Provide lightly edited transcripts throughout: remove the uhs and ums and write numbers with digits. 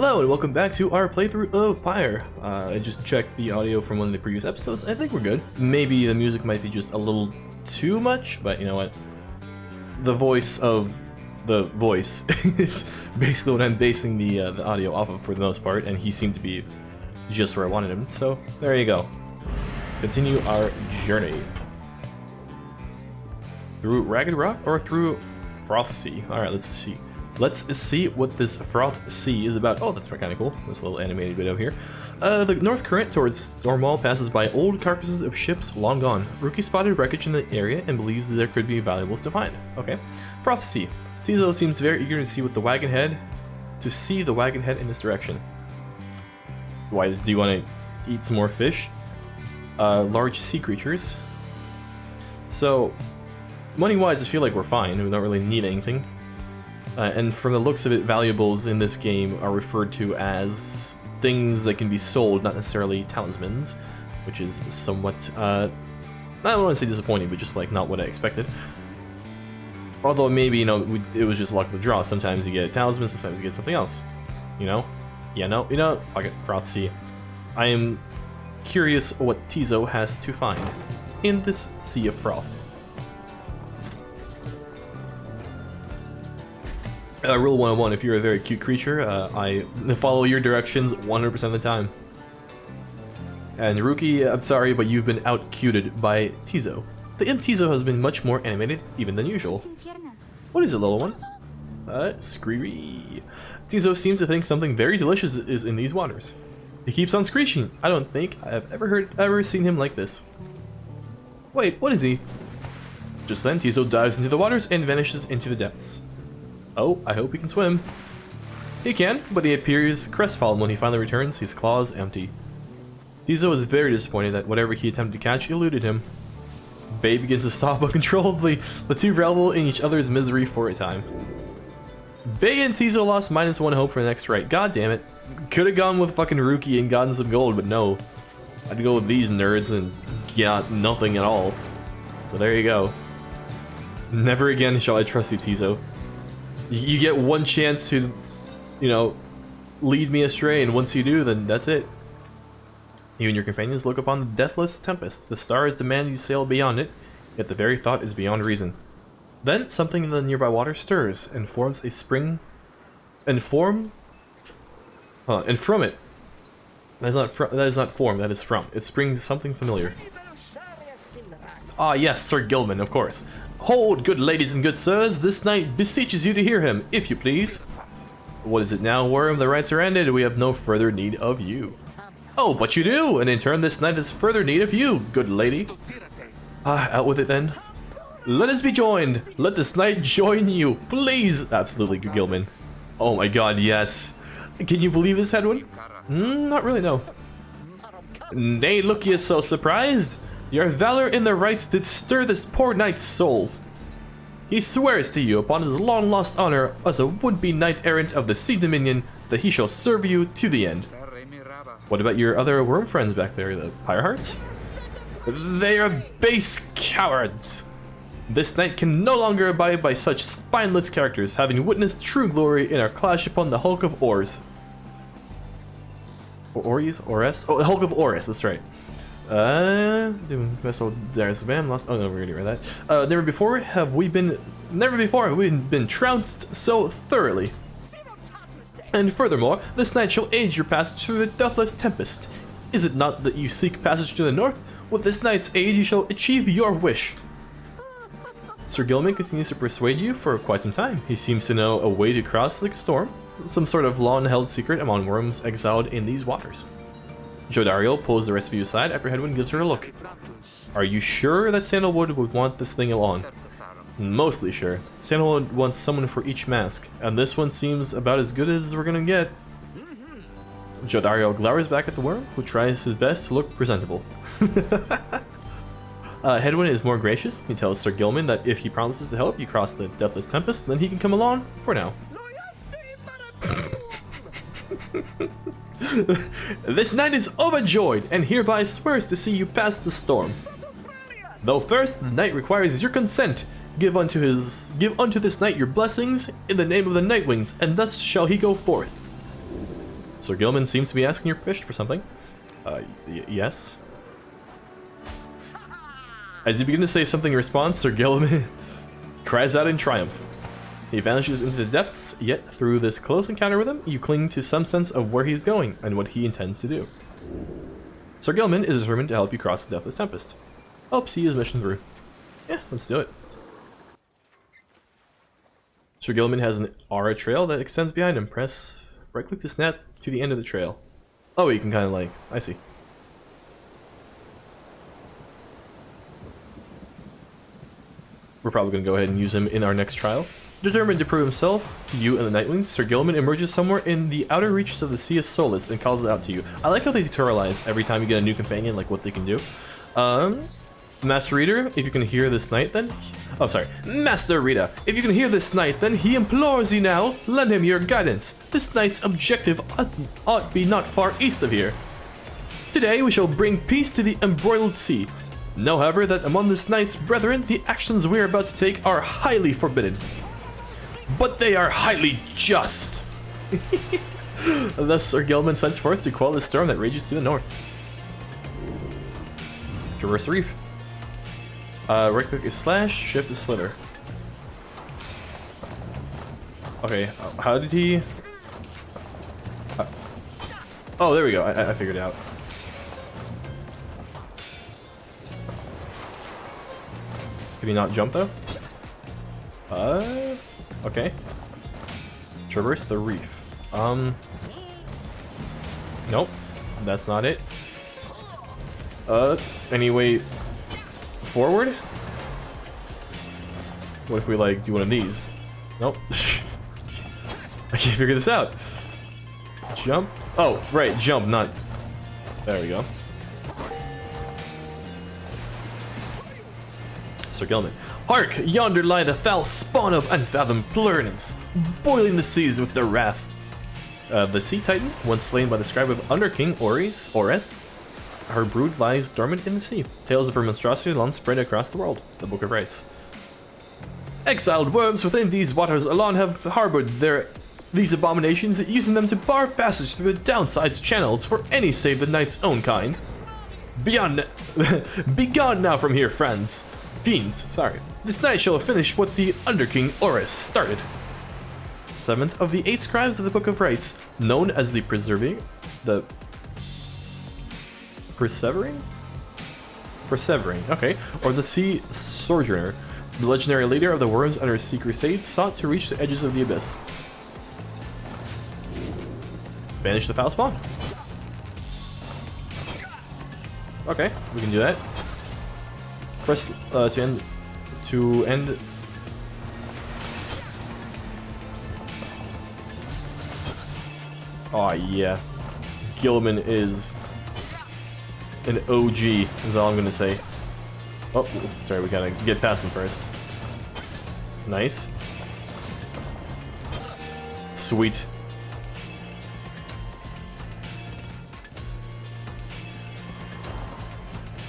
Hello and welcome back to our playthrough of Pyre. I just checked the audio from one of the previous episodes. I think we're good. Maybe the music might be just a little too much, but you know what? The voice of the voice is basically what I'm basing the audio off of for the most part, and he seemed to be just where I wanted him. So there you go. Continue our journey. Through Ragged Rock or through Froth Sea? Alright, let's see. Let's see what this Froth Sea is about. Oh, that's kind of cool. This little animated video here. The north current towards Stormwall passes by old carcasses of ships long gone. Rookie spotted wreckage in the area and believes there could be valuables to find. Okay. Froth Sea. Tizo seems very eager to see the wagon head in this direction. Why do you want to eat some more fish? Large sea creatures. So, money-wise, I feel like we're fine. We don't really need anything. And from the looks of it, valuables in this game are referred to as things that can be sold, not necessarily talismans, which is somewhat, I don't want to say disappointing, but just like not what I expected. Although maybe, you know, it was just luck of the draw. Sometimes you get a talisman, sometimes you get something else. You know? Yeah, no, you know, fuck it, Froth Sea. I am curious what Tizo has to find in this Sea of Froth. Rule 101, if you're a very cute creature, I follow your directions 100% of the time. And Rookie, I'm sorry, but you've been out-cuted by Tizo. The imp Tizo has been much more animated, even than usual. What is it, little one? Screery. Tizo seems to think something very delicious is in these waters. He keeps on screeching. I don't think I have ever seen him like this. Wait, what is he? Just then, Tizo dives into the waters and vanishes into the depths. Oh, I hope he can swim. He can, but he appears crestfallen when he finally returns, his claws empty. Tizo is very disappointed that whatever he attempted to catch eluded him. Bay begins to sob uncontrollably, the two revel in each other's misery for a time. Bay and Tizo lost -1 hope for the next right. God damn it. Could have gone with fucking Rookie and gotten some gold, but no. I'd go with these nerds and got nothing at all. So there you go. Never again shall I trust you, Tizo. You get one chance to, you know, lead me astray, and once you do, then that's it. You and your companions look upon the deathless tempest. The stars demand you sail beyond it, yet the very thought is beyond reason. Then something in the nearby water stirs and forms a spring, and from it. That is not form. That is from. It springs something familiar. Ah, yes, Sir Gilman, of course. Hold, good ladies and good sirs, this knight beseeches you to hear him, if you please. What is it now, Worm? The rites are ended, we have no further need of you. Oh, but you do, and in turn this knight has further need of you, good lady. Out with it then. Let us be joined. Let this knight join you, please. Absolutely, good Gilman. Oh my god, yes. Can you believe this, Hedwin? Not really, no. Nay, look ye so surprised. Your valor in the rites did stir this poor knight's soul. He swears to you upon his long-lost honor as a would-be knight-errant of the Sea Dominion that he shall serve you to the end. What about your other worm friends back there, the Pyrehearts? They are base cowards. This knight can no longer abide by such spineless characters, having witnessed true glory in our clash upon the Hulk of Ors. Ores? Oh, the Hulk of Ors, that's right. Doing vessel there's spam lost. Oh no, we already read that. Never before have we been trounced so thoroughly. And furthermore, this night shall aid your passage through the deathless tempest. Is it not that you seek passage to the north? With this night's aid you shall achieve your wish. Sir Gilman continues to persuade you for quite some time. He seems to know a way to cross the storm, some sort of long-held secret among worms exiled in these waters. Jodario pulls the rest of you aside after Hedwin gives her a look. Are you sure that Sandalwood would want this thing along? Mostly sure. Sandalwood wants someone for each mask, and this one seems about as good as we're gonna get. Jodario glowers back at the worm, who tries his best to look presentable. Hedwin is more gracious. He tells Sir Gilman that if he promises to help you cross the Deathless Tempest, then he can come along for now. This knight is overjoyed and hereby swears to see you pass the storm. Though first the knight requires your consent. Give unto this knight your blessings in the name of the Nightwings, and thus shall he go forth. Sir Gilman seems to be asking your permission for something. Yes. As you begin to say something in response, Sir Gilman cries out in triumph. He vanishes into the depths, yet through this close encounter with him, you cling to some sense of where he's going and what he intends to do. Sir Gilman is determined to help you cross the Deathless Tempest. Help see his mission through. Yeah, let's do it. Sir Gilman has an aura trail that extends behind him. Press right-click to snap to the end of the trail. Oh, you can kind of like... I see. We're probably going to go ahead and use him in our next trial. Determined to prove himself to you and the Nightwings, Sir Gilman emerges somewhere in the outer reaches of the Sea of Solace and calls it out to you. I like how they tutorialize every time you get a new companion, like what they can do. Master Reader, if you can hear this night, then... Oh, sorry. Master Reader, if you can hear this night, then he implores you now, lend him your guidance. This night's objective ought be not far east of here. Today we shall bring peace to the embroiled sea. Know, however, that among this night's brethren, the actions we are about to take are highly forbidden. But they are highly just. Thus Sir Gilman sends forth to quell the storm that rages to the north. Traverse the reef. Right click is slash, shift is slither. Okay, how did he... oh, there we go, I figured it out. Can he not jump though? Okay. Traverse the reef. Nope, that's not it. Anyway, forward? What if we like do one of these? Nope. I can't figure this out. Jump? Oh, right, jump, not... There we go. Sir Gilman. Hark! Yonder lie the foul spawn of unfathomed plurins, boiling the seas with their wrath. The Sea Titan, once slain by the scribe of Underking Ores, her brood lies dormant in the sea. Tales of her monstrosity long spread across the world. The Book of Rites. Exiled worms within these waters alone have harbored these abominations, using them to bar passage through the downside's channels for any save the knight's own kind. Begone now from here, friends. Fiends, sorry. This night shall finish what the Underking Ores started. 7th of the 8 scribes of the Book of Rites, known as the Persevering, okay, or the Sea Sojourner, the legendary leader of the Worms under Sea Crusade, sought to reach the edges of the abyss. Banish the foul spawn. Okay, we can do that. Press to end. Oh yeah, Gilman is an OG, is all I'm gonna say. Oh, oops, sorry, we gotta get past him first. Nice. Sweet.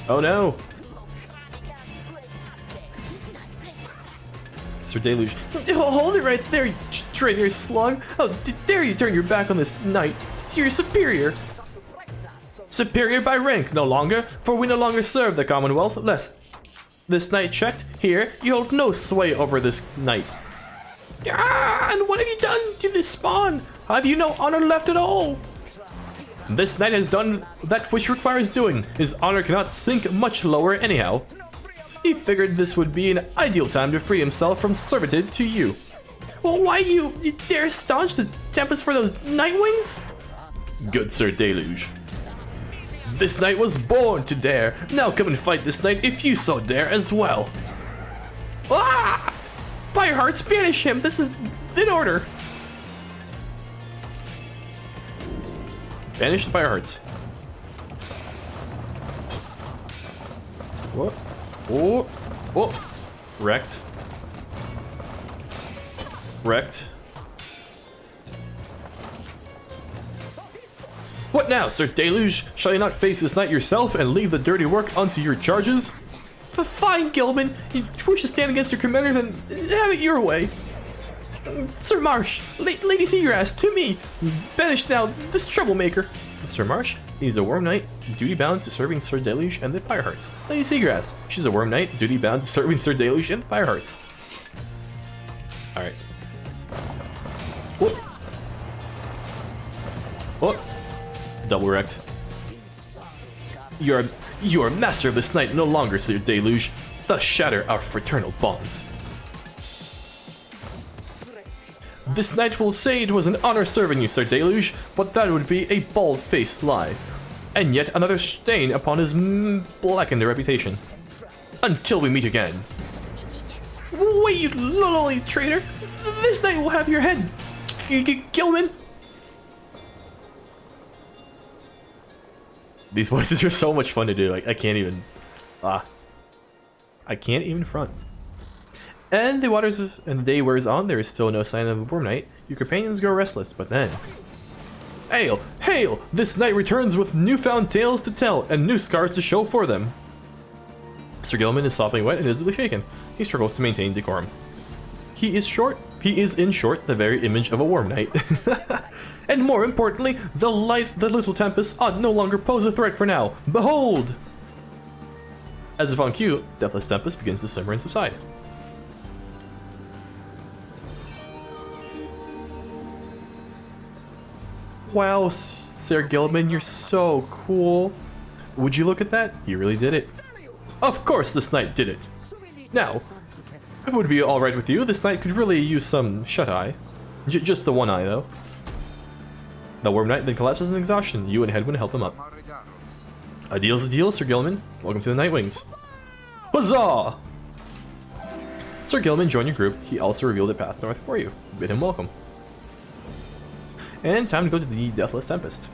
Oh no! Sir Deluge. Hold it right there, you traitor slug! How dare you turn your back on this knight? You're superior! Superior by rank, no longer, for we no longer serve the Commonwealth, lest this knight checked. Here, you hold no sway over this knight. Ah, and what have you done to this spawn? Have you no honor left at all? This knight has done that which requires doing. His honor cannot sink much lower anyhow. He figured this would be an ideal time to free himself from servitude to you. Well, why you dare staunch the tempest for those Nightwings? Good Sir Deluge. This knight was born to dare. Now come and fight this knight if you so dare as well. Ah! Pyre hearts, banish him. This is in order. Banish the Pyre hearts. What? Oh, oh, wrecked. Wrecked. What now, Sir Deluge? Shall you not face this knight yourself and leave the dirty work unto your charges? Fine, Gilman. You wish to stand against your commander, then have it your way. Sir Marsh! Lady Seagrass, to me! Banish now this troublemaker! Sir Marsh, he's a worm knight, duty bound to serving Sir Deluge and the Pyre Hearts. Lady Seagrass, she's a worm knight, duty bound to serving Sir Deluge and the Pyre Hearts. Alright. Whoop! Whoop! Double wrecked. You are master of this night no longer, Sir Deluge. Thus shatter our fraternal bonds. This knight will say it was an honor serving you, Sir Deluge, but that would be a bald-faced lie. And yet another stain upon his blackened reputation. Until we meet again. Wait, you lowly traitor! This knight will have your head, Gilman! These voices are so much fun to do, like, I can't even... I can't even front. And the day wears on, there is still no sign of a worm knight. Your companions grow restless, but then... Hail! Hail! This knight returns with newfound tales to tell, and new scars to show for them. Sir Gilman is sopping wet and visibly shaken. He struggles to maintain decorum. He is in short, the very image of a worm knight. And more importantly, the little tempest ought no longer pose a threat for now. Behold! As if on cue, Deathless Tempest begins to simmer and subside. Wow, Sir Gilman, you're so cool. Would you look at that? He really did it. Of course this knight did it. Now, if it would be alright with you, this knight could really use some shut-eye. Just the one eye, though. The Worm Knight then collapses in exhaustion. You and Hedwyn help him up. A deal's a deal, Sir Gilman. Welcome to the Nightwings. Huzzah! Sir Gilman joined your group. He also revealed a path north for you. Bid him welcome. And time to go to the Deathless Tempest.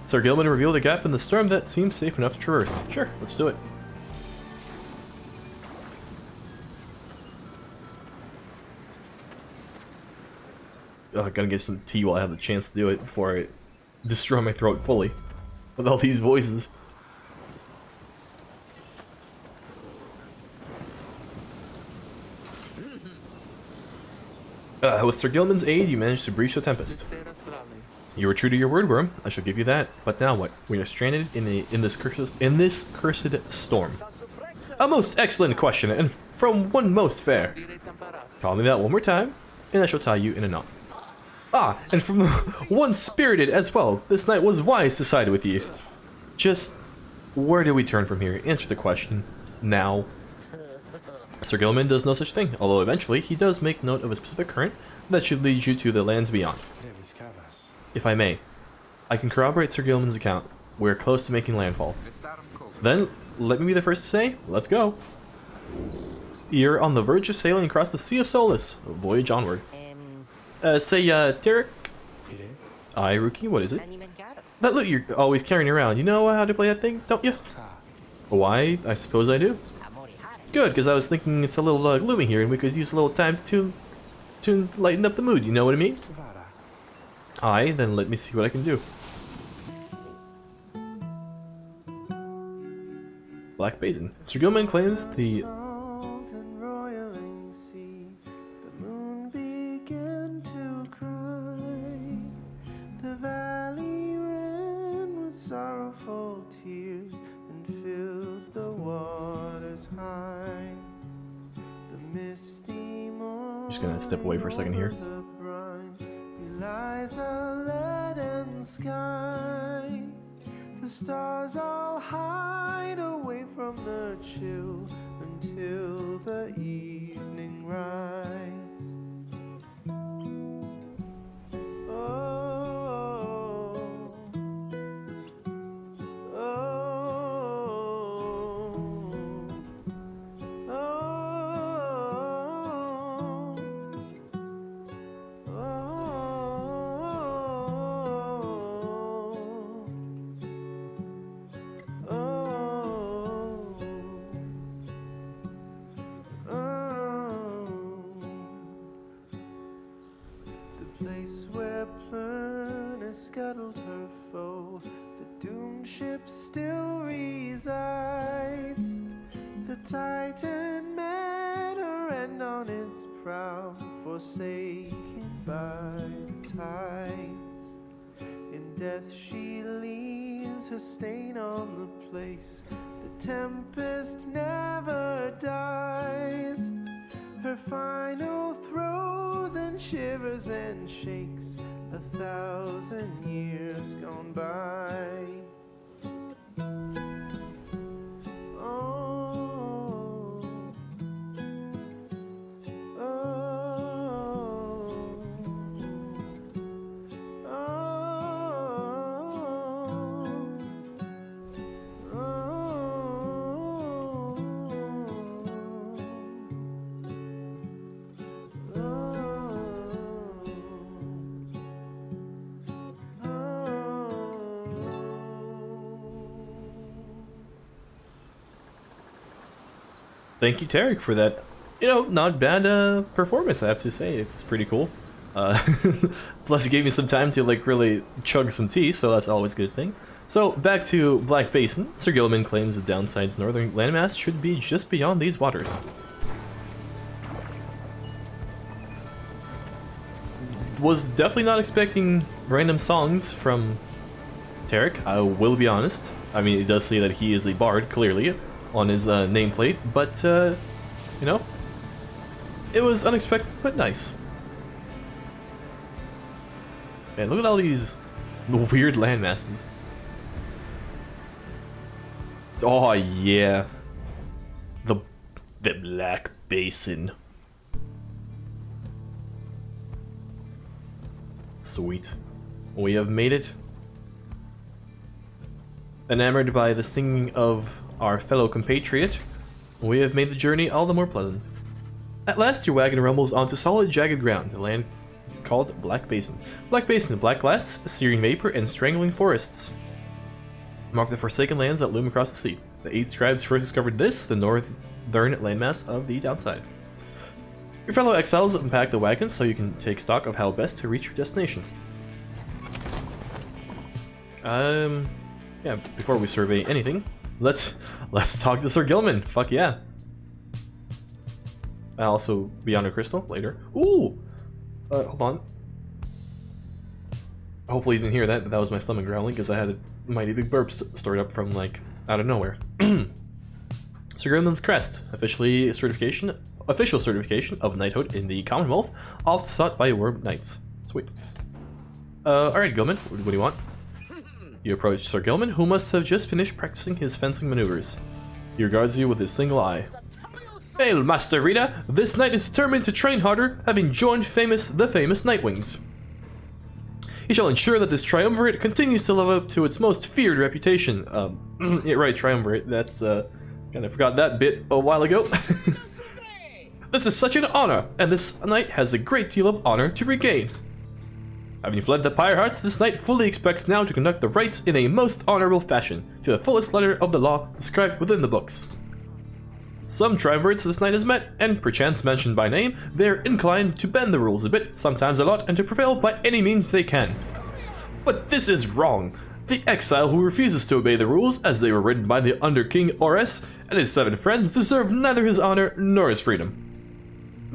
Sir Gilman revealed a gap in the storm that seems safe enough to traverse. Sure, let's do it. I gotta get some tea while I have the chance to do it before I destroy my throat fully with all these voices. With Sir Gilman's aid, you managed to breach the Tempest. You were true to your word, Worm. I shall give you that. But now what? We are stranded in this cursed storm. A most excellent question, and from one most fair. Call me that one more time, and I shall tie you in a knot. Ah, and from one spirited as well. This knight was wise to side with you. Just where do we turn from here? Answer the question now. Sir Gilman does no such thing, although eventually he does make note of a specific current that should lead you to the lands beyond. If I may, I can corroborate Sir Gilman's account. We're close to making landfall. Then, let me be the first to say, let's go. You're on the verge of sailing across the Sea of Solace. Voyage onward. Tarek? Aye, Rookie, what is it? That loot you're always carrying around, you know how to play that thing, don't you? Why, I suppose I do. Good, because I was thinking it's a little gloomy here and we could use a little time to lighten up the mood, you know what I mean? Aye, then let me see what I can do. Black Basin. Sir Gilman claims the... Just gonna step away for a second here. The stars all hide away from the chill until the evening rise. Place where Plurnus scuttled her foe, the doomed ship still resides. The Titan met her end on its prow, forsaken by the tides. In death she leaves her stain on the place. The tempest never dies. Her final throes and shivers and shakes 1,000 years gone by. Oh, oh, Thank you, Tarek, for that, you know, not bad performance, I have to say. It was pretty cool. Plus, it gave me some time to, like, really chug some tea, so that's always a good thing. So, back to Black Basin. Sir Gilman claims the downside's northern landmass should be just beyond these waters. Was definitely not expecting random songs from Tarek, I will be honest. I mean, it does say that he is a bard, clearly, on his nameplate, but, you know, it was unexpected, but nice. Man, look at all these weird landmasses. Oh, yeah. The Black Basin. Sweet. We have made it. Enamored by the singing of our fellow compatriot, we have made the journey all the more pleasant. At last your wagon rumbles onto solid jagged ground, the land called Black Basin. Black Basin, black glass, searing vapor, and strangling forests mark the forsaken lands that loom across the sea. The 8 scribes first discovered this, the northern landmass of the downside. Your fellow exiles unpack the wagon so you can take stock of how best to reach your destination. Yeah, before we survey anything, let's talk to Sir Gilman. Fuck yeah. I'll also be on a crystal later. Ooh! Hold on. Hopefully you didn't hear that, but that was my stomach growling because I had a mighty big burp stored up from, like, out of nowhere. Sir Gilman's crest, official certification of knighthood in the Commonwealth, oft sought by Worm Knights. Sweet. Alright, Gilman, what do you want? You approach Sir Gilman, who must have just finished practicing his fencing maneuvers. He regards you with his single eye. Hail, Master Rita! This knight is determined to train harder, having joined the famous Nightwings. He shall ensure that this triumvirate continues to live up to its most feared reputation. Yeah, right, triumvirate. That's, kind of forgot that bit a while ago. This is such an honor, and this knight has a great deal of honor to regain. Having fled the Pyre Hearts, this knight fully expects now to conduct the rites in a most honorable fashion, to the fullest letter of the law described within the books. Some triumvirates this knight has met, and perchance mentioned by name, they are inclined to bend the rules a bit, sometimes a lot, and to prevail by any means they can. But this is wrong. The exile who refuses to obey the rules, as they were written by the Under King Ores and his 7 friends, deserve neither his honor nor his freedom.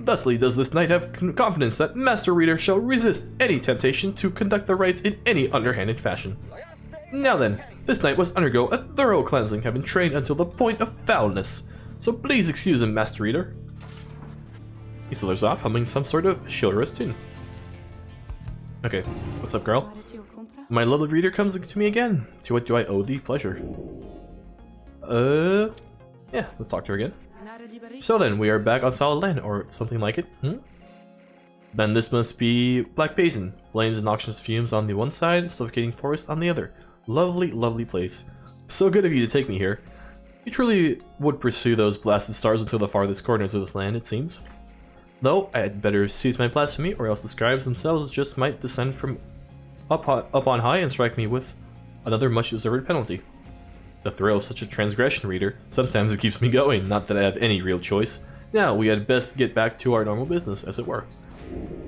Thusly does this knight have confidence that Master Reader shall resist any temptation to conduct the rites in any underhanded fashion. Now then, this knight must undergo a thorough cleansing, having trained until the point of foulness. So please excuse him, Master Reader. He slithers off, humming some sort of chivalrous tune. Okay, what's up, girl? My lovely reader comes to me again. To what do I owe thee pleasure? Yeah, let's talk to her again. So then, we are back on solid land, or something like it, Then this must be Black Basin. Flames and noxious fumes on the one side, suffocating forest on the other. Lovely, lovely place. So good of you to take me here. You truly would pursue those blasted stars until the farthest corners of this land, it seems. Though, I had better cease my blasphemy, or else the scribes themselves just might descend from up on high and strike me with another much-deserved penalty. The thrill of such a transgression, reader. Sometimes it keeps me going, not that I have any real choice. Now, we had best get back to our normal business, as it were.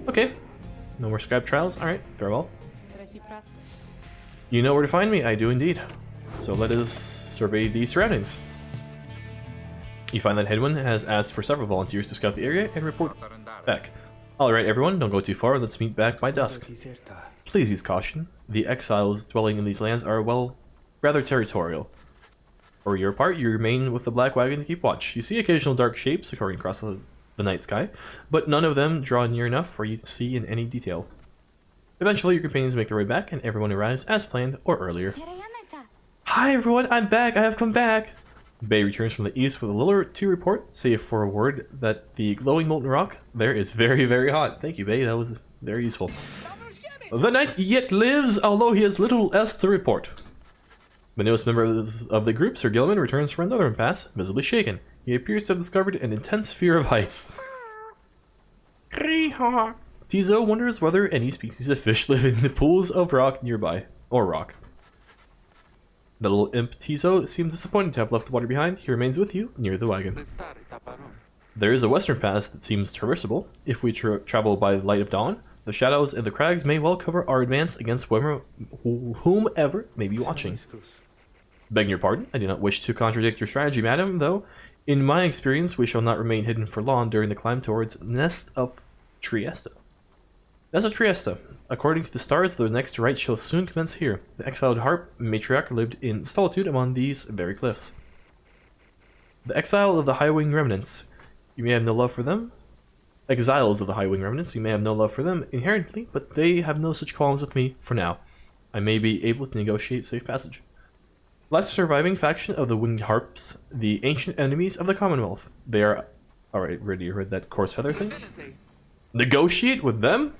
Okay. No more scribe trials? Alright, farewell. You know where to find me? I do indeed. So let us survey the surroundings. You find that Hedwin has asked for several volunteers to scout the area and report back. Alright everyone, don't go too far, let's meet back by dusk. Please use caution. The exiles dwelling in these lands are, well, rather territorial. For your part, you remain with the Black Wagon to keep watch. You see occasional dark shapes occurring across the night sky, but none of them draw near enough for you to see in any detail. Eventually, your companions make their way back, and everyone arrives as planned or earlier. Hi everyone, I'm back! I have come back! Bay returns from the east with a little to report, save for a word that the glowing molten rock there is very, very hot. Thank you, Bay, that was very useful. The knight yet lives, although he has little else to report. The newest member of the group, Sir Gilman, returns from another impasse, visibly shaken. He appears to have discovered an intense fear of heights. Tizo wonders whether any species of fish live in the pools of rock nearby, or rock. The little imp Tizo seems disappointed to have left the water behind. He remains with you, near the wagon. There is a western pass that seems traversable. If we travel by the light of dawn, the shadows and the crags may well cover our advance against whomever may be watching. Begging your pardon, I do not wish to contradict your strategy, madam, though, in my experience, we shall not remain hidden for long during the climb towards Nest of Trieste. Nest of Trieste. According to the stars, the next rite shall soon commence here. The exiled harp matriarch lived in solitude among these very cliffs. The exile of the high-wing remnants. You may have no love for them. Exiles of the high-wing remnants. You may have no love for them inherently, but they have no such qualms with me for now. I may be able to negotiate safe passage. Last surviving faction of the winged harps, the ancient enemies of the Commonwealth. They are... Alright, already read that coarse feather thing? Negotiate with them?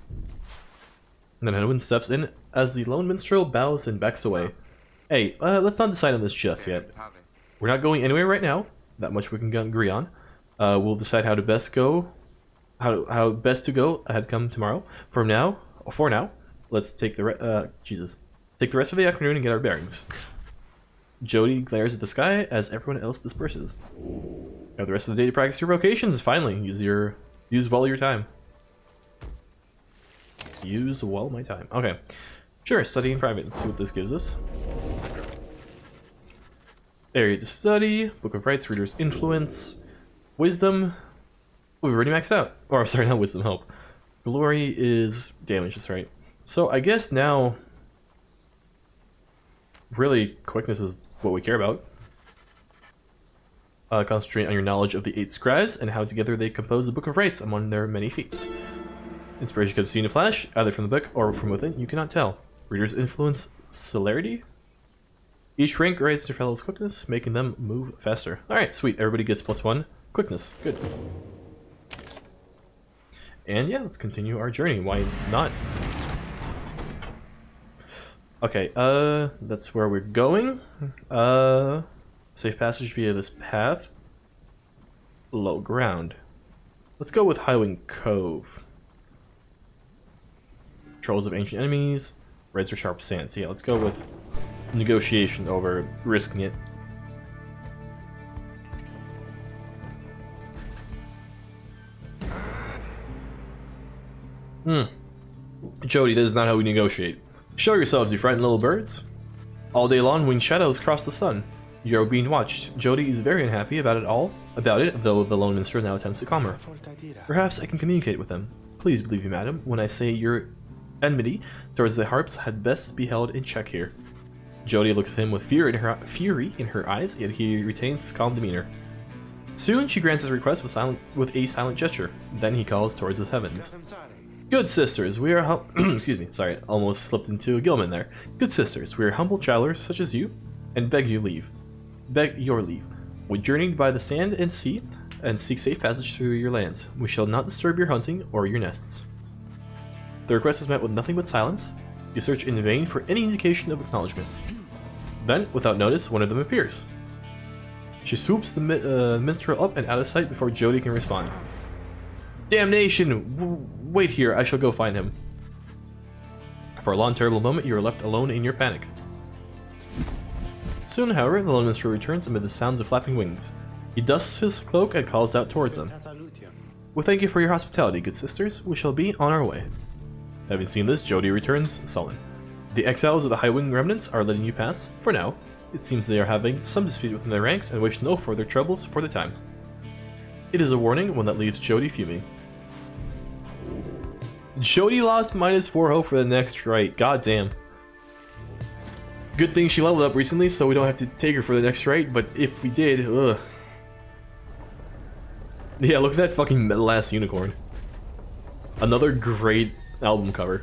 And then Edwin steps in as the lone minstrel bows and backs away. Hey, let's not decide on this just yet. We're not going anywhere right now. That much we can agree on. We'll decide how to best go... How best to go ahead come tomorrow. For now, let's take the take the rest of the afternoon and get our bearings. Jody glares at the sky as everyone else disperses. You have the rest of the day to practice your vocations. Finally, use well your time. Use well my time. Okay, sure. Study in private. Let's see what this gives us. Area to study. Book of Rights. Reader's influence. Wisdom. We've already maxed out. Or I'm sorry, not wisdom. Help. Glory is damage. That's right. So I guess now, really, quickness is what we care about. Concentrate on your knowledge of the 8 scribes and how together they compose the Book of Rights among their many feats. Inspiration could be seen in a flash, either from the book or from within, you cannot tell. Reader's influence, celerity? Each rank raises their fellow's quickness, making them move faster. Alright, sweet, everybody gets +1 quickness. Good. And yeah, let's continue our journey. Why not? Okay, that's where we're going. Safe passage via this path. Low ground. Let's go with Highwing Cove. Trolls of ancient enemies. Reds for sharp sand. So yeah, let's go with negotiation over risking it. Jody, this is not how we negotiate. Show yourselves, you frightened little birds. All day long, winged shadows cross the sun. You are being watched. Jody is very unhappy about it, though the lone minstrel now attempts to calm her. Perhaps I can communicate with them. Please believe me, madam, when I say your enmity towards the harps had best be held in check here. Jody looks at him with fury in her eyes, yet he retains his calm demeanor. Soon she grants his request with a silent gesture. Then he calls towards the heavens. Good sisters, we are excuse me, sorry, almost slipped into a Gilman there. Good sisters, we are humble travelers such as you, and beg your leave. We journeyed by the sand and sea, and seek safe passage through your lands. We shall not disturb your hunting or your nests. The request is met with nothing but silence. You search in vain for any indication of acknowledgement. Then, without notice, one of them appears. She swoops the minstrel up and out of sight before Jody can respond. Damnation! Wait here, I shall go find him. For a long, terrible moment, you are left alone in your panic. Soon, however, the lone minstrel returns amid the sounds of flapping wings. He dusts his cloak and calls out towards them. We thank you for your hospitality, good sisters. We shall be on our way. Having seen this, Jody returns, sullen. The exiles of the high-wing remnants are letting you pass, for now. It seems they are having some dispute within their ranks and wish no further troubles for the time. It is a warning, one that leaves Jody fuming. Jody lost -4 hope for the next right. God damn. Good thing she leveled up recently, so we don't have to take her for the next right, but if we did, ugh. Yeah, look at that fucking metal-ass unicorn. Another great album cover.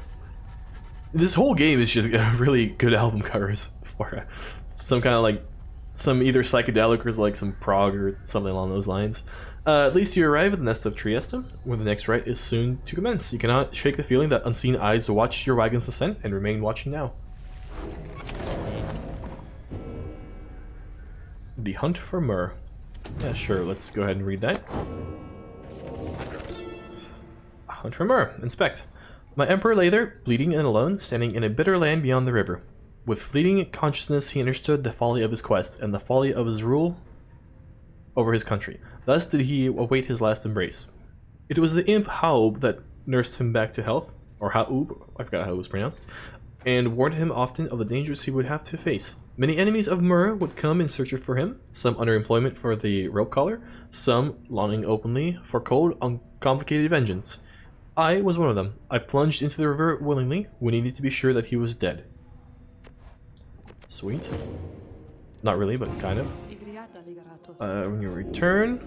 This whole game is just really good album covers for some kind of like, some either psychedelic or like some prog or something along those lines. At least you arrive at the nest of Trieste, where the next rite is soon to commence. You cannot shake the feeling that unseen eyes watch your wagon's descent and remain watching now. The Hunt for Myrrh. Yeah, sure, let's go ahead and read that. Hunt for Myrrh. Inspect. My emperor lay there, bleeding and alone, standing in a bitter land beyond the river. With fleeting consciousness, he understood the folly of his quest and the folly of his rule over his country. Thus did he await his last embrace. It was the imp Haub that nursed him back to health, or Haub, I forgot how it was pronounced, and warned him often of the dangers he would have to face. Many enemies of Myrrh would come in search for him, some under employment for the rope collar, some longing openly for cold, uncomplicated vengeance. I was one of them. I plunged into the river willingly. We needed to be sure that he was dead. Sweet. Not really, but kind of. When you return...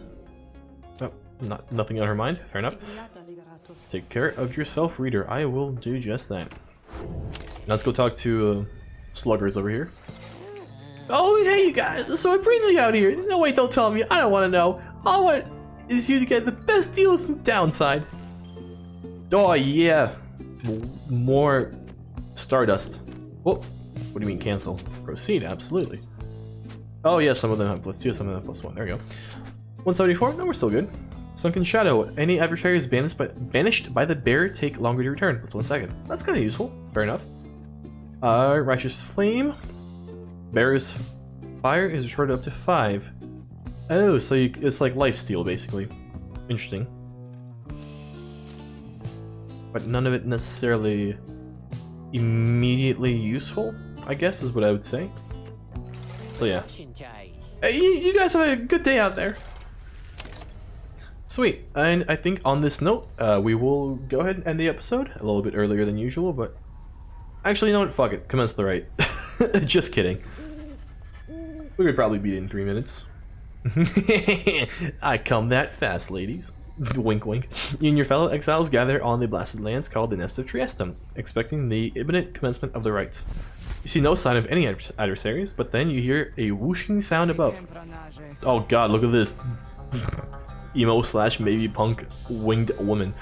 Oh, nothing on her mind. Fair enough. Take care of yourself, reader. I will do just that. Let's go talk to sluggers over here. Oh, hey, you guys. So I'm bringing you out here. No, wait, don't tell me. I don't want to know. All I want is you to get the best deals in downside. Oh, yeah. More Stardust. Oh, what do you mean cancel? Proceed, absolutely. Oh, yeah, some of them have +2, some of them have +1. There we go. 174? No, we're still good. Sunken Shadow. Any adversaries banished by the bear take longer to return. That's 1 second. That's kind of useful. Fair enough. Righteous Flame. Bear's Fire is restored up to 5. Oh, so it's like lifesteal, basically. Interesting. But none of it necessarily immediately useful, I guess is what I would say. So yeah. Hey, you guys have a good day out there. Sweet, and I think on this note, we will go ahead and end the episode a little bit earlier than usual, but actually, you know what? Fuck it. Commence the right. Just kidding. We could probably beat it in 3 minutes. I come that fast, ladies. Wink, wink. You and your fellow exiles gather on the blasted lands called the Nest of Trieste, expecting the imminent commencement of the rites. You see no sign of any adversaries, but then you hear a whooshing sound above. Oh god, look at this. Emo / maybe punk winged woman.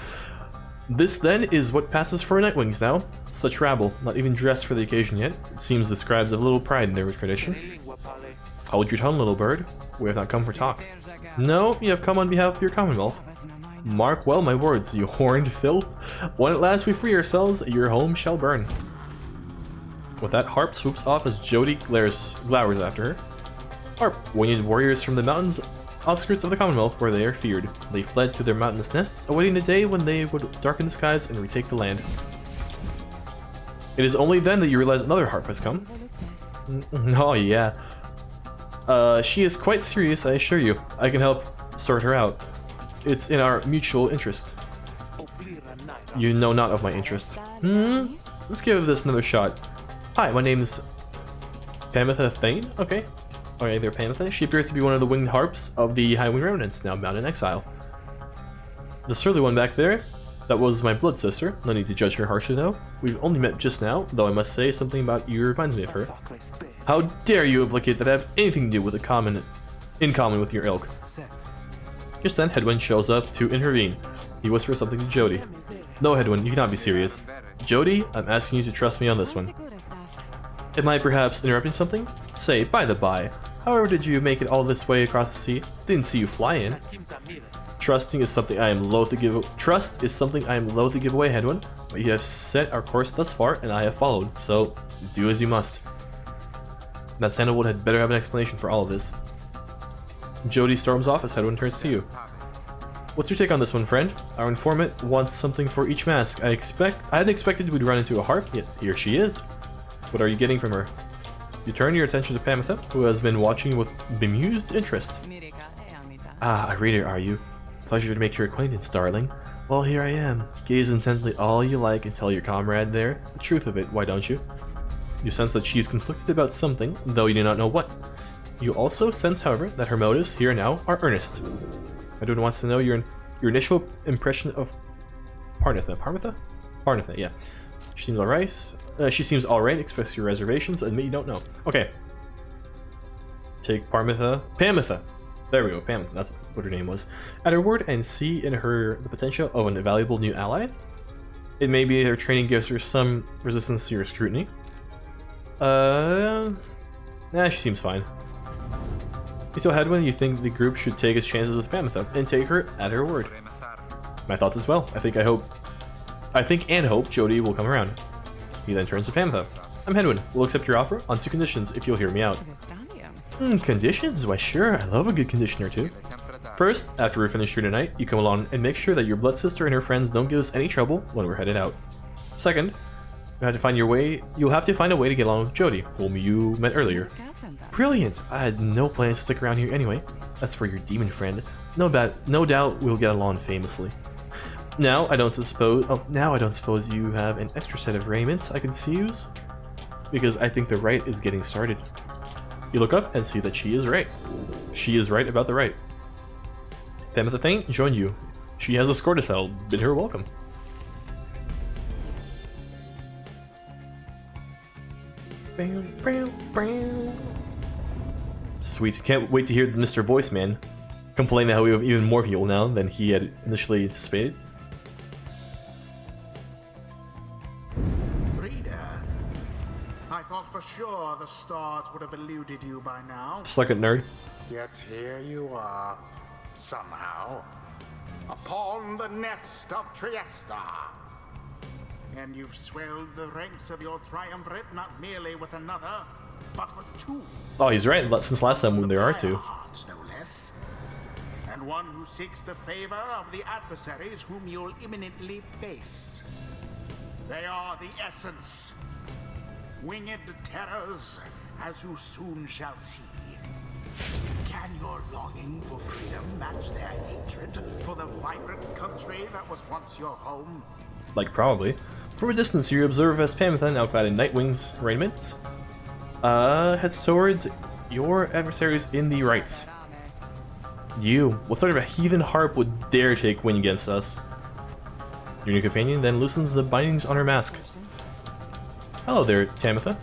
This then is what passes for Nightwings now. Such rabble, not even dressed for the occasion yet. It seems describes a little pride in their tradition. Hold your tongue, little bird. We have not come for talk. No, you have come on behalf of your commonwealth. Mark well my words, you horned filth. When at last we free ourselves, your home shall burn. With that, Harp swoops off as Jody glowers after her. Harp, winged warriors from the mountains outskirts of the Commonwealth where they are feared. They fled to their mountainous nests, awaiting the day when they would darken the skies and retake the land. It is only then that you realize another Harp has come. Oh yeah. She is quite serious, I assure you. I can help sort her out. It's in our mutual interest. You know not of my interest. Let's give this another shot. Hi, my name is Pamitha Thane. Okay. Okay, there, Pamitha. She appears to be one of the winged harps of the High Wing Remnants, now bound in exile. The surly one back there, that was my blood sister. No need to judge her harshly, though. We've only met just now, though I must say something about you reminds me of her. How dare you implicate that I have anything to do with in common with your ilk? Just then, Headwind shows up to intervene. He whispers something to Jody. No, Headwind, you cannot be serious. Jody, I'm asking you to trust me on this one. Am I perhaps interrupting something? Say, by the by, however did you make it all this way across the sea? Didn't see you fly in. Trust is something I am loath to give away, Headwind. But you have set our course thus far, and I have followed, so do as you must. That sandalwood had better have an explanation for all of this. Jody storms off as Headwind turns to you. What's your take on this one, friend? Our informant wants something for each mask. I had expected we'd run into a harp, yet here she is. What are you getting from her? You turn your attention to Pamitha, who has been watching with bemused interest. Ah, a reader, are you? Pleasure to make your acquaintance, darling. Well, here I am. Gaze intently all you like and tell your comrade there the truth of it, why don't you? You sense that she is conflicted about something, though you do not know what. You also sense, however, that her motives here and now are earnest. Edwin wants to know your initial impression of Parnitha. Parnitha, yeah. She seems alright. She seems alright. Express your reservations. Admit you don't know. Okay. Take Pamitha. There we go, Pamitha. That's what her name was. At her word and see in her the potential of an invaluable new ally. It may be her training gives her some resistance to your scrutiny. Nah, she seems fine. You tell Hedwyn you think the group should take its chances with Pamitha and take her at her word. My thoughts as well. I think and hope Jody will come around. He then turns to Pamitha. I'm Hedwyn. We'll accept your offer on 2 conditions if you'll hear me out. Conditions? Why sure, I love a good condition or two. First, after we're finished here tonight, you come along and make sure that your blood sister and her friends don't give us any trouble when we're headed out. Second, you'll have to find a way to get along with Jody, whom you met earlier. Brilliant! I had no plans to stick around here anyway. As for your demon friend, no doubt we'll get along famously. Now I don't suppose you have an extra set of raiments I could use? Because I think the rite is getting started. You look up and see that she is right. She is right about the rite. Pamitha Thane joined you. She has escorted us. Bid her welcome. Sweet. Can't wait to hear the Mr. Voice Man complain that we have even more people now than he had initially anticipated. I thought for sure the stars would have eluded you by now. Suck it, nerd. Yet here you are, somehow, upon the nest of Trieste. And you've swelled the ranks of your triumvirate not merely with another, but with 2. Oh, he's right. Since last time when there are 2. Heart, no less. And one who seeks the favor of the adversaries whom you'll imminently face. They are the essence. Winged terrors, as you soon shall see. Can your longing for freedom match their hatred for the vibrant country that was once your home? Like, probably. From a distance, you observe as Pamitha, now clad in Nightwing's raiments, heads towards your adversaries in the rites. You, what sort of a heathen harp would dare take wing against us? Your new companion then loosens the bindings on her mask. Hello there, Tamitha.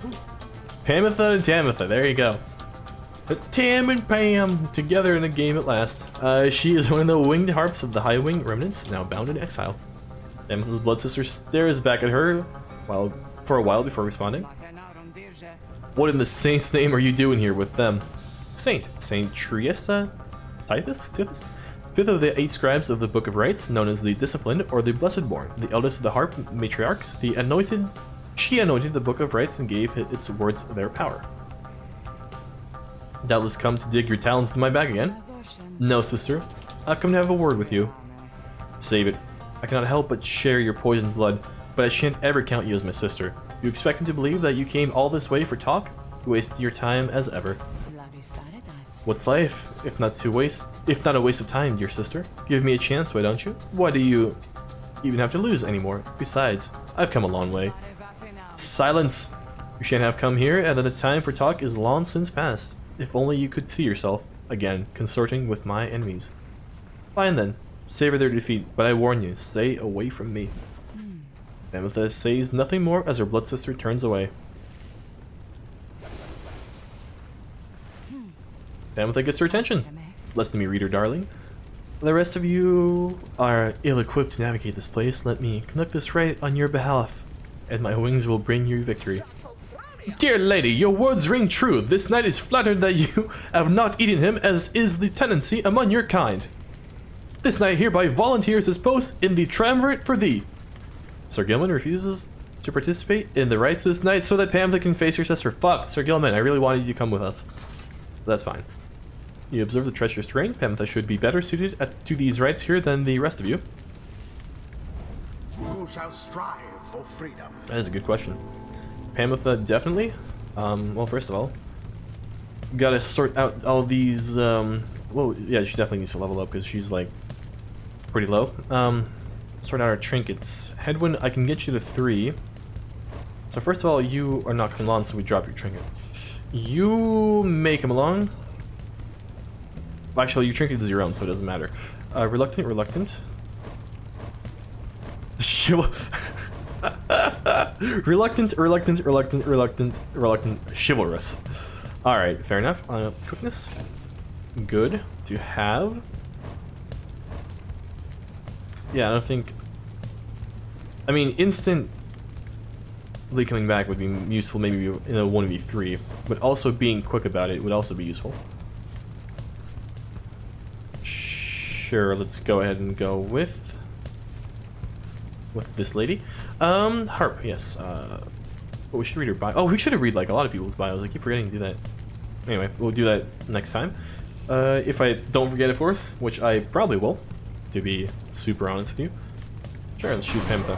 Pamitha and Tamitha, there you go. Tam and Pam, together in a game at last. She is one of the winged harps of the High Wing remnants, now bound in exile. Tamitha's blood sister stares back at her for a while before responding. What in the saint's name are you doing here with them? Saint Trieste? Tithys? 5th of the 8 scribes of the Book of Rites, known as the Disciplined or the Blessed Born, the eldest of the harp matriarchs, she anointed the Book of Rites and gave its words their power. Doubtless come to dig your talons in my bag again? No, sister. I've come to have a word with you. Save it. I cannot help but share your poisoned blood, but I shan't ever count you as my sister. You expect me to believe that you came all this way for talk? You wasted your time as ever. What's life, if not a waste of time, dear sister? Give me a chance, why don't you? Why do you even have to lose anymore? Besides, I've come a long way. Silence! You shan't have come here, and the time for talk is long since past. If only you could see yourself, again, consorting with my enemies. Fine then, savor their defeat, but I warn you, stay away from me. Pamitha says nothing more as her blood sister turns away. Pamitha gets her attention. Listen to me, reader darling. The rest of you are ill-equipped to navigate this place. Let me conduct this right on your behalf, and my wings will bring you victory. Dear lady, your words ring true. This knight is flattered that you have not eaten him, as is the tendency among your kind. This knight hereby volunteers his post in the triumvirate for thee. Sir Gilman refuses to participate in the rites this night so that Pamitha can face your sister. Fuck, Sir Gilman, I really wanted you to come with us. That's fine. You observe the treacherous terrain. Pamitha should be better suited to these rites here than the rest of you. Who shall strive for freedom? That is a good question. Pamitha, definitely. Well, first of all, gotta sort out all these, well, yeah, she definitely needs to level up because she's, like, pretty low. sort out our trinkets. Headwind, I can get you to 3. So first of all, you are not coming along, so we drop your trinket. You may come along. Actually, your trinket is your own, so it doesn't matter. Reluctant. Reluctant, chivalrous. Alright, fair enough. Quickness. Good to have. Yeah, I don't think... I mean, instantly coming back would be useful maybe in a 1v3, but also being quick about it would also be useful. Sure, let's go ahead and go with this lady. Harp, yes. But we should read her bio. Oh, we should have read like a lot of people's bios. I keep forgetting to do that. Anyway, we'll do that next time. If I don't forget, of course, which I probably will, to be super honest with you. Sure, let's choose Pamela.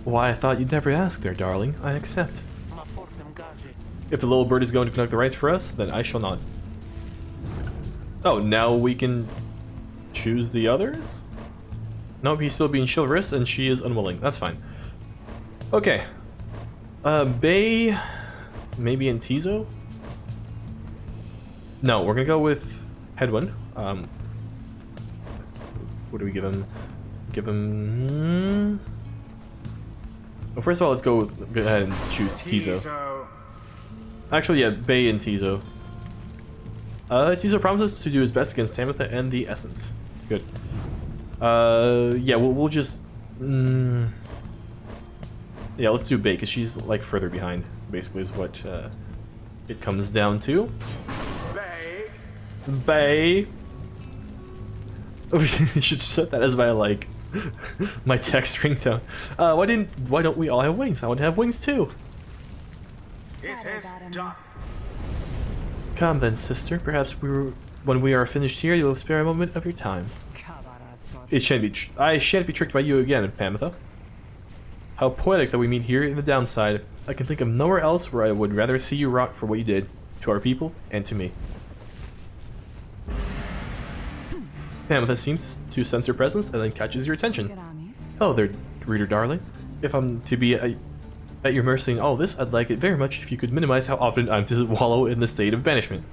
Why, I thought you'd never ask there, darling. I accept. If the little bird is going to conduct the rites for us, then I shall not. Oh, now we can choose the others? Nope, he's still being chivalrous, and she is unwilling. That's fine. Okay. Bay... Maybe in Tizo? No, we're gonna go with Headwind. What do we give him? Give him... Well, first of all, let's go ahead and choose Tizo. Actually, yeah, Bay and Tizo. Tizo promises to do his best against Tamitha and the Essence. Good. Yeah, we'll just... yeah, let's do Bay, because she's, like, further behind, basically, is what it comes down to. Bay. Bay. We should set that as my, like, my text ringtone. Why don't we all have wings? I want to have wings, too. It is done. Come then, sister. Perhaps when we are finished here, you'll spare a moment of your time. I shan't be tricked by you again, Pamitha. How poetic that we meet here in the downside. I can think of nowhere else where I would rather see you rot for what you did to our people and to me. Pamitha seems to sense your presence and then catches your attention. Hello there, reader darling. If I'm to be at your mercy in all this, I'd like it very much if you could minimize how often I'm to wallow in the state of banishment.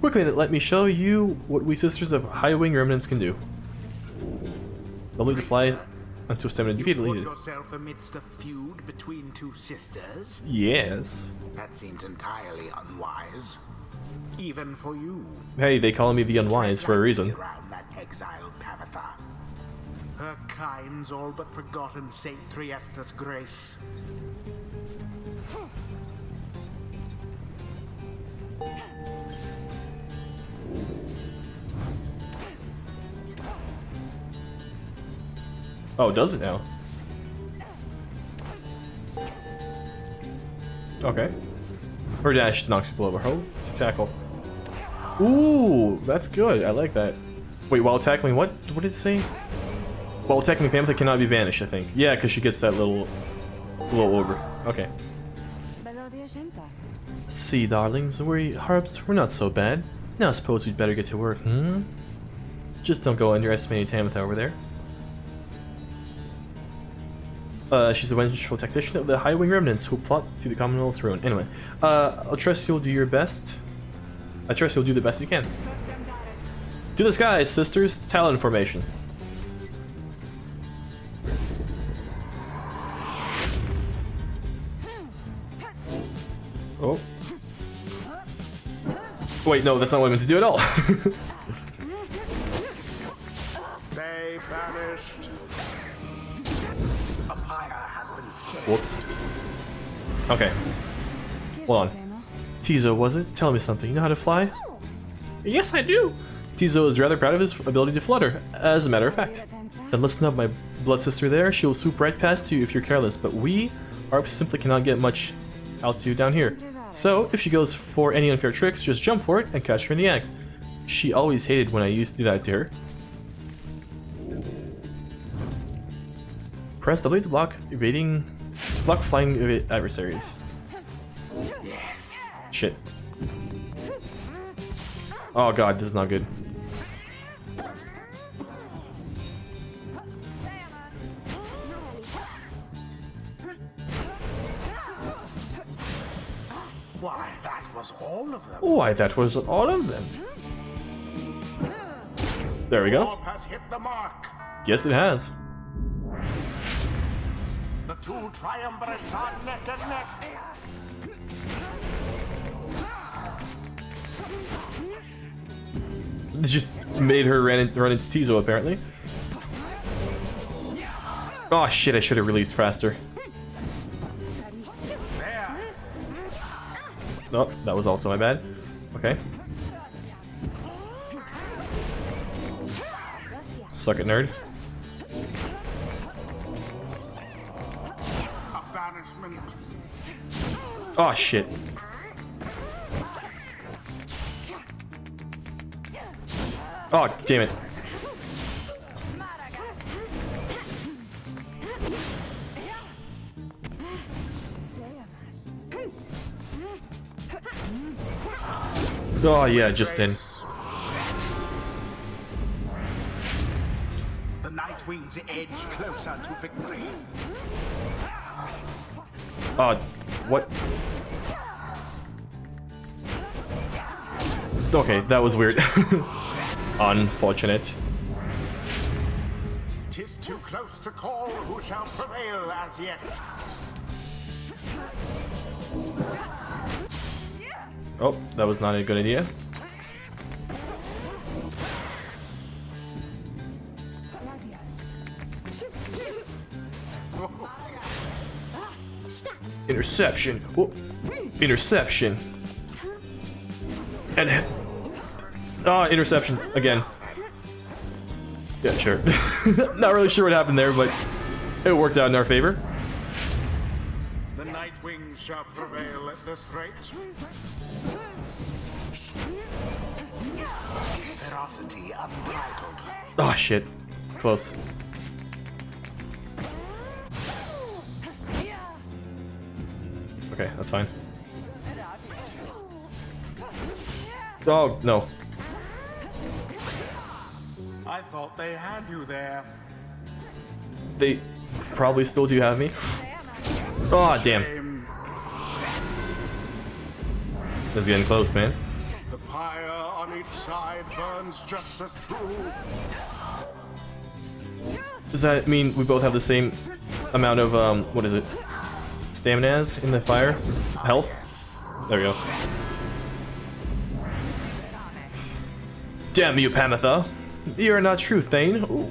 Quickly, let me show you what we sisters of High Wing Remnants can do. Lovely to fly until stamina repeatedly. Put yourself amidst a feud between two sisters? Yes. That seems entirely unwise. Even for you. Hey, they call me the unwise for a reason. Around that exiled Pamitha. Her kind's all but forgotten Saint Triesta's grace. Oh, does it now? Okay. Her dash knocks people over. Hold to tackle. Ooh, that's good. I like that. Wait, while tackling what? What did it say? While tackling Pamela cannot be banished, I think. Yeah, because she gets that little ogre. Okay. See, darlings, Harps, we're not so bad. Now I suppose we'd better get to work, hmm? Just don't go underestimating Tamitha over there. She's a vengeful tactician of the High Wing Remnants who plot to the Commonwealth's ruin. Anyway, I'll trust you'll do your best. I trust you'll do the best you can. To the skies, sisters! Talon formation. Oh. Wait, no, that's not what I meant to do at all. They banished. A Pyre has been scaled. Whoops. Okay. Hold on. Tizo, was it? Tell me something. You know how to fly? Yes, I do! Tizo is rather proud of his ability to flutter, as a matter of fact. Then listen up, my blood sister there. She will swoop right past you if you're careless, but we, Harps, simply cannot get much altitude down here. So, if she goes for any unfair tricks, just jump for it and catch her in the act. She always hated when I used to do that to her. Press W to block flying adversaries. Yes. Shit. Oh god, this is not good. Why, that was all of them. Why, that was all of them. There we go. Orb has hit the mark. Yes, it has. The two triumvirates are neck and neck. It just made her run into Tizo, apparently. Oh shit, I should have released faster. There. Nope, that was also my bad. Okay. Suck it, nerd. A banishment. Oh shit. Oh, damn it. Oh yeah, just in. The Nightwings edge closer to victory. What? Okay, that was weird. Unfortunate. 'Tis too close to call who shall prevail as yet. Oh, that was not a good idea. Interception. Whoa. Interception. And interception again. Yeah, sure. Not really sure what happened there, but it worked out in our favor. The Nightwings shall prevail at this rate. Ferocity unbridled. Oh shit. Close. Okay, that's fine. Oh, no. I thought they had you there. They probably still do have me. Oh, damn. Shame. That's getting close, man. The pyre on each side burns just as true. Does that mean we both have the same amount of, what is it? Stamina in the fire? Health? There we go. Damn you, Pamitha! You are not true, Thane. Ooh.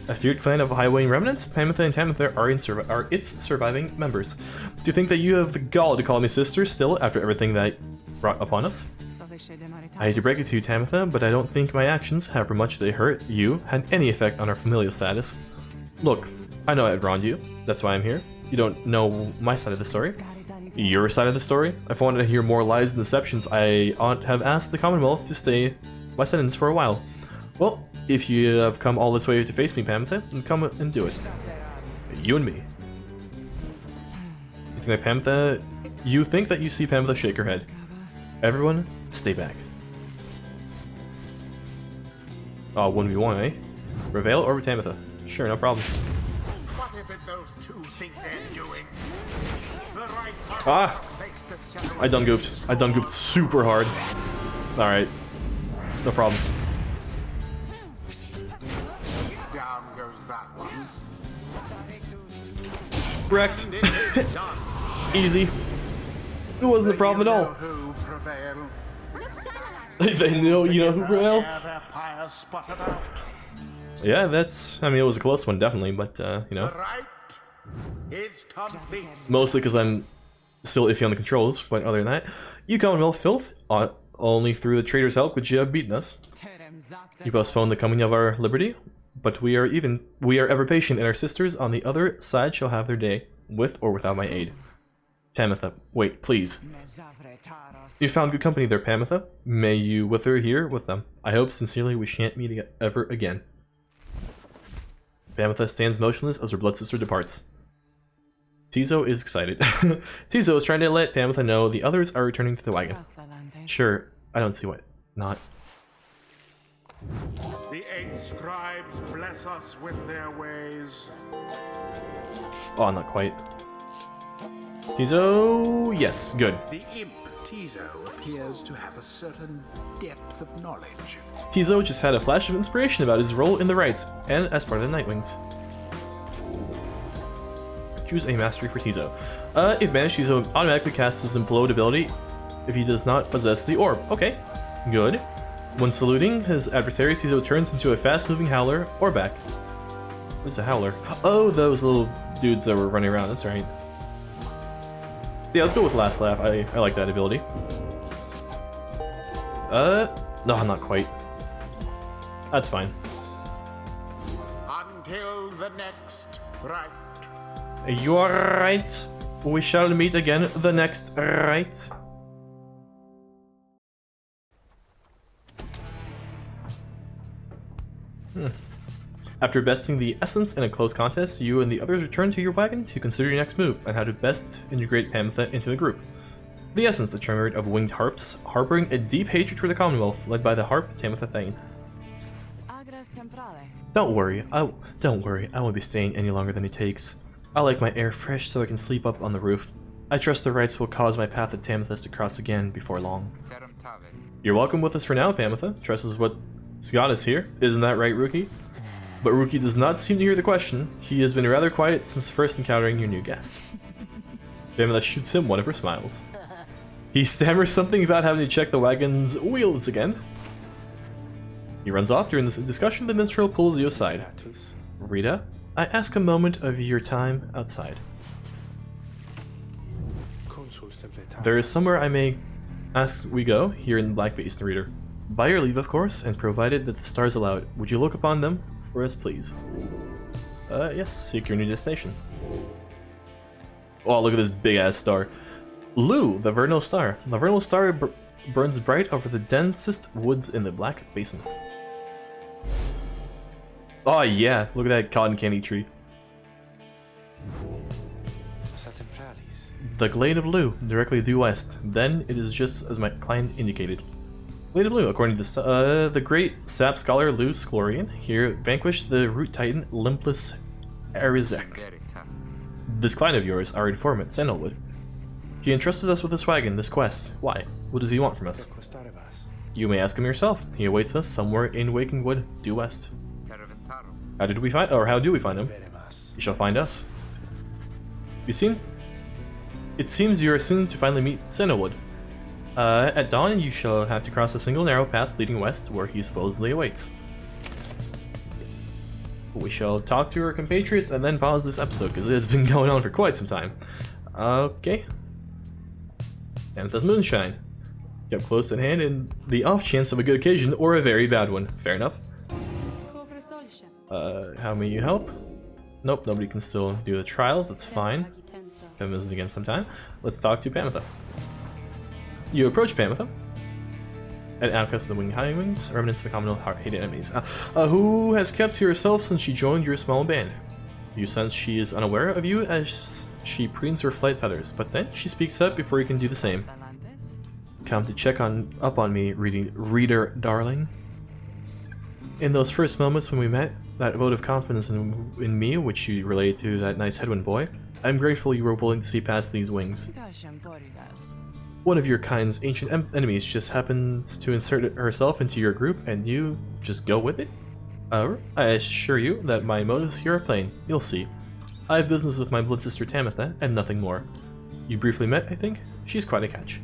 A feared clan of highwaying remnants, Pamitha and Tamitha are its surviving members. Do you think that you have the gall to call me sister still after everything that brought upon us? I hate to break it to you, Tamitha, but I don't think my actions, however much they hurt you, had any effect on our familial status. Look, I know I've wronged you. That's why I'm here. You don't know my side of the story. Your side of the story? If I wanted to hear more lies and deceptions, I ought to have asked the Commonwealth to stay my sentence for a while. Well, if you have come all this way to face me, Pamitha, then come and do it. You and me. You think that you see Pamitha shake her head. Everyone, stay back. Oh, 1v1, eh? Prevail or Tamitha? Sure, no problem. What is it those two think they're doing? The rights are face to settle. I done goofed. I done goofed super hard. Alright. No problem. Down goes that one. Wrecked. It is done. Easy. It wasn't a problem at all. Who prevail? They know you know who prevailed. Their pyre spotted out. Yeah, that's... I mean, it was a close one, definitely, but, you know. The right is complete. Mostly because I'm still iffy on the controls, but other than that, you Commonwealth filth, only through the traitor's help could you have beaten us. You postponed the coming of our liberty, but we are ever patient, and our sisters on the other side shall have their day, with or without my aid. Tamitha, wait, please. You found good company there, Pamitha. May you wither here with them. I hope sincerely we shan't meet ever again. Pamitha stands motionless as her blood sister departs. Tizo is excited. Tizo is trying to let Pamitha know the others are returning to the wagon. Sure, I don't see why not. The 8 scribes bless us with their ways. Oh, not quite. Tizo, yes, good. The imp Tizo appears to have a certain depth of knowledge. Tizo just had a flash of inspiration about his role in the Rites and as part of the Nightwings. Choose a mastery for Tizo. If banished, Tizo automatically casts his Implode ability if he does not possess the orb. Okay, good. When saluting his adversaries, Tizo turns into a fast-moving howler or back. What's a howler? Oh, those little dudes that were running around, that's right. Yeah, let's go with Last Laugh. I like that ability. No, not quite. That's fine. Until the next right. You are right. We shall meet again the next right. After besting the Essence in a close contest, you and the others return to your wagon to consider your next move and how to best integrate Pamitha into the group. The Essence, a triumvirate of winged harps, harboring a deep hatred for the Commonwealth, led by the harp Tamitha Thane. Don't worry, I won't be staying any longer than it takes. I like my air fresh so I can sleep up on the roof. I trust the rites will cause my path at Tamithus to cross again before long. You're welcome with us for now, Pamitha. Trust is what's got us here. Isn't that right, Rookie? But Rookie does not seem to hear the question. He has been rather quiet since first encountering your new guest. Pamitha shoots him one of her smiles. He stammers something about having to check the wagon's wheels again. He runs off. During this discussion, the minstrel pulls you aside. Rita, I ask a moment of your time outside. There is somewhere I may ask we go, here in the Black Basin, Reader. By your leave, of course, and provided that the stars allow it, would you look upon them for us, please? Yes, seek your new destination. Oh, look at this big-ass star. Lu, the vernal star. The vernal star burns bright over the densest woods in the Black Basin. Oh yeah, look at that cotton candy tree. The Glade of Lu, directly due west. Then it is just as my client indicated. Glade of Lu, according to the great sap scholar Lu Sklorian, here vanquished the root titan Limpless Arizek. This client of yours, our informant, Sandalwood. He entrusted us with this wagon, this quest. Why? What does he want from us? You may ask him yourself. He awaits us somewhere in Waking Wood, due west. How do we find him? You shall find us. You seen? It seems you are soon to finally meet Sandalwood. At dawn, you shall have to cross a single narrow path leading west, where he supposedly awaits. We shall talk to our compatriots and then pause this episode, because it has been going on for quite some time. Okay. Amethyst Moonshine. Kept close at hand in the off chance of a good occasion or a very bad one. Fair enough. How may you help? Nope, nobody can still do the trials, that's fine. Come visit again sometime. Let's talk to Pamitha. You approach Pamitha, an outcast of the Winged Highwings, remnants of the Commonwealth hated enemies, who has kept to herself since she joined your small band. You sense she is unaware of you as she preens her flight feathers, but then she speaks up before you can do the same. Come to check up on me, reader darling. In those first moments when we met, that vote of confidence in me, which you relayed to that nice Headwind boy, I'm grateful you were willing to see past these wings. One of your kind's ancient enemies just happens to insert herself into your group, and you just go with it? I assure you that my motives here are plain. You'll see. I have business with my blood sister Tamitha, and nothing more. You briefly met, I think? She's quite a catch.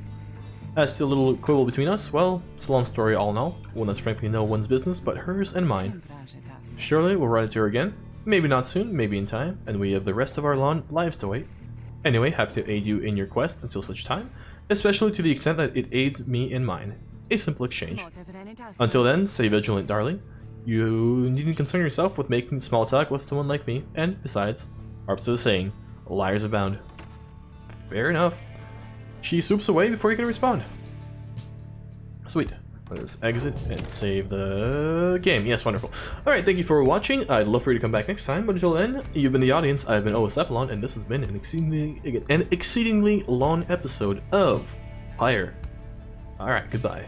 As to the little quibble between us, well, it's a long story all in all, one that's frankly no one's business but hers and mine. Surely we'll run into her again. Maybe not soon, maybe in time, and we have the rest of our lives to wait. Anyway, happy to aid you in your quest until such time, especially to the extent that it aids me in mine. A simple exchange. Until then, stay vigilant, darling. You needn't concern yourself with making small talk with someone like me, and besides, harps to the saying, liars abound. Fair enough. She swoops away before you can respond. Sweet. Let's exit and save the game. Yes, wonderful. Alright, thank you for watching. I'd love for you to come back next time, but until then, you've been the audience, I've been OvoCephalon, and this has been an exceedingly long episode of Pyre. Alright, goodbye.